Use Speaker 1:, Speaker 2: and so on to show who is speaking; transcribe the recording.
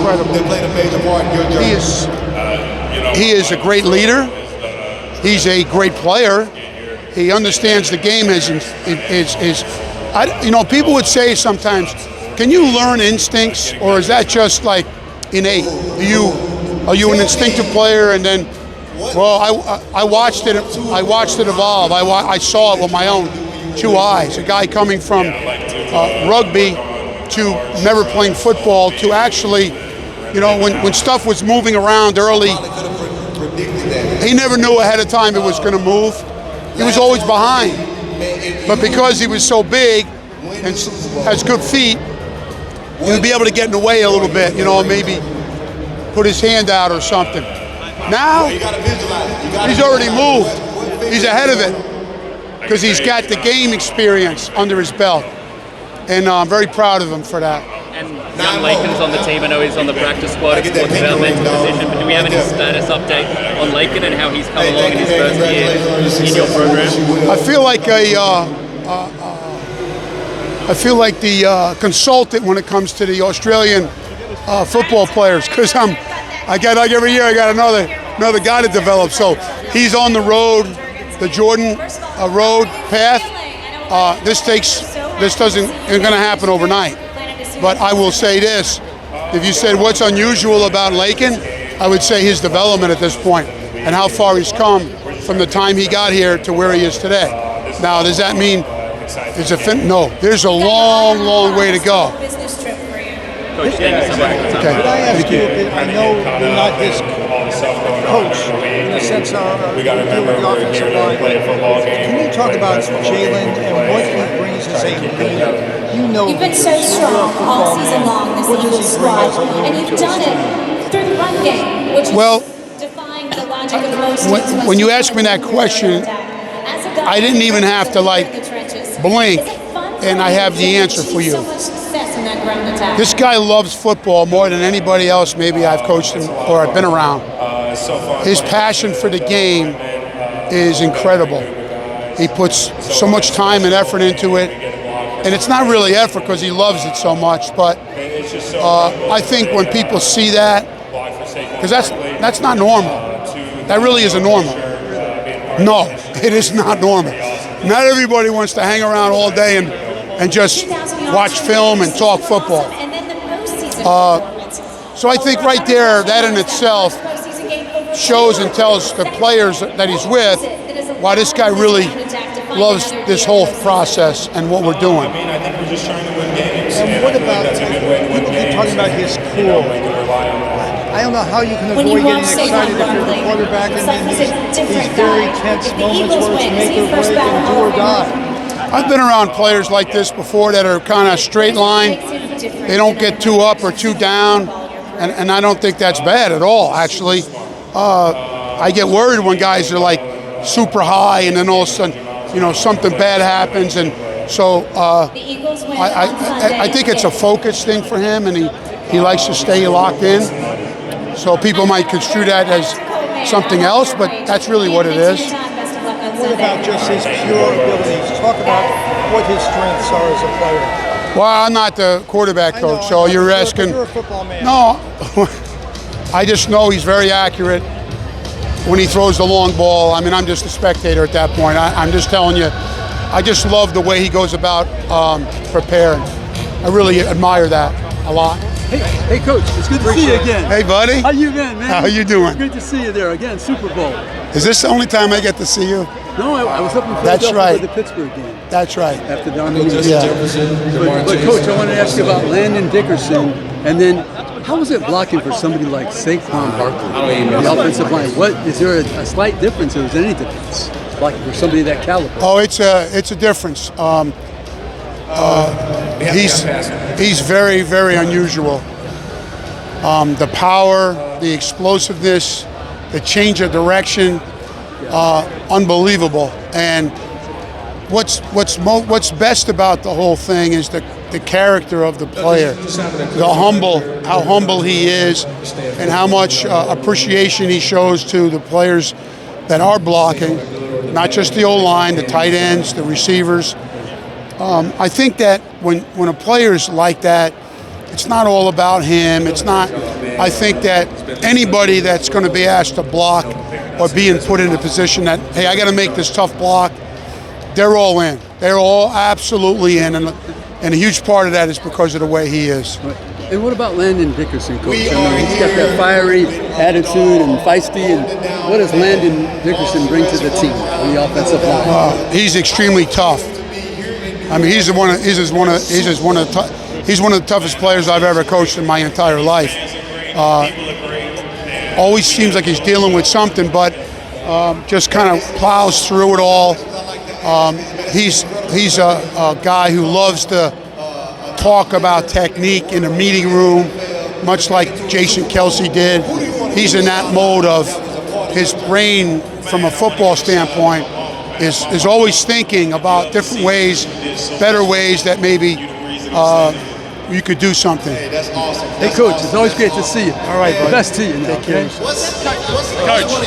Speaker 1: incredible.
Speaker 2: They played a major part in your journey.
Speaker 1: He is a great leader. He's a great player. He understands the game people would say sometimes, can you learn instincts, or is that just like innate? Are you an instinctive player and then, well, I watched it evolve. I saw it with my own 2 eyes. A guy coming from rugby to never playing football to actually, when stuff was moving around early, he never knew ahead of time it was going to move. He was always behind. But because he was so big and has good feet, he would be able to get in the way a little bit, maybe put his hand out or something. Now, he's already moved. He's ahead of it because he's got the game experience under his belt. And I'm very proud of him for that.
Speaker 3: And young Lakin's on the team. I know he's on the practice squad. It's a developmental position. But do we have any status update on Lakin and how he's come along in his first year in your program?
Speaker 1: I feel like the consultant when it comes to the Australian football players, because every year I got another guy to develop. So he's on the road, the Jordan road path. This isn't going to happen overnight. But I will say this: if you said what's unusual about Lakin, I would say his development at this point and how far he's come from the time he got here to where he is today. Now, does that mean no? There's a long, long way to go.
Speaker 3: Coach, thank you so much for the time.
Speaker 4: Could I ask you, I know you're not his coach in the sense of you deal with the offensive line. Can you talk about Jalen and what he brings as a leader?
Speaker 5: You've been so strong all season long, this Eagles squad, and you've done it through the run game, which is defying the logic of most.
Speaker 1: When you ask me that question, I didn't even have to blink, and I have the answer for you. This guy loves football more than anybody else maybe I've coached him or I've been around. His passion for the game is incredible. He puts so much time and effort into it. And it's not really effort because he loves it so much, but I think when people see that, because that's not normal. That really isn't normal. No, it is not normal. Not everybody wants to hang around all day and just watch film and talk football. So I think right there, that in itself shows and tells the players that he's with why this guy really loves this whole process and what we're doing.
Speaker 4: And what about, people keep talking about his cool. I don't know how you can avoid getting excited if you're the quarterback and then these very tense moments where it's make or break and do or die.
Speaker 1: I've been around players like this before that are kind of straight line. They don't get too up or too down, and I don't think that's bad at all, actually. I get worried when guys are like super high and then all of a sudden, something bad happens, and so I think it's a focus thing for him, and he likes to stay locked in. So people might construe that as something else, but that's really what it is.
Speaker 4: What about just his pure abilities? Talk about what his strengths are as a player.
Speaker 1: Well, I'm not the quarterback coach, so you're asking.
Speaker 4: You're a football man.
Speaker 1: No, I just know he's very accurate when he throws the long ball. I mean, I'm just a spectator at that point. I'm just telling you, I just love the way he goes about preparing. I really admire that a lot.
Speaker 6: Hey, Coach, it's good to see you again.
Speaker 1: Hey, buddy.
Speaker 6: How you been, man?
Speaker 1: How you doing?
Speaker 6: It's great to see you there again, Super Bowl.
Speaker 1: Is this the only time I get to see you?
Speaker 6: No, I was up in Philadelphia for the Pittsburgh game.
Speaker 1: That's right.
Speaker 6: After Dominique. Yeah. But Coach, I wanted to ask you about Landon Dickerson, and then how was it blocking for somebody like Saquon Barkley, the offensive line? Is there a slight difference, or is there any difference blocking for somebody that caliber?
Speaker 1: Oh, it's a difference. He's very, very unusual. The power, the explosiveness, the change of direction, unbelievable. And what's best about the whole thing is the character of the player, how humble he is, and how much appreciation he shows to the players that are blocking, not just the O-line, the tight ends, the receivers. I think that when a player's like that, It's not all about him. It's not. I think that anybody that's going to be asked to block or being put in a position that, hey, I got to make this tough block, they're all in. They're all absolutely in, and a huge part of that is because of the way he is.
Speaker 6: And what about Landon Dickerson, Coach? I mean, he's got that fiery attitude and feisty. And what does Landon Dickerson bring to the team on the offensive line?
Speaker 1: He's extremely tough. I mean, he's one of the toughest players I've ever coached in my entire life. Always seems like he's dealing with something, but just kind of plows through it all. He's a guy who loves to talk about technique in a meeting room, much like Jason Kelsey did. He's in that mode of his brain, from a football standpoint, is always thinking about different ways, better ways that maybe you could do something.
Speaker 2: Hey, that's awesome.
Speaker 6: Hey, Coach, it's always great to see you.
Speaker 4: All right, buddy.
Speaker 6: Best to you. Now,
Speaker 4: Take care.
Speaker 6: okay?
Speaker 7: Coach,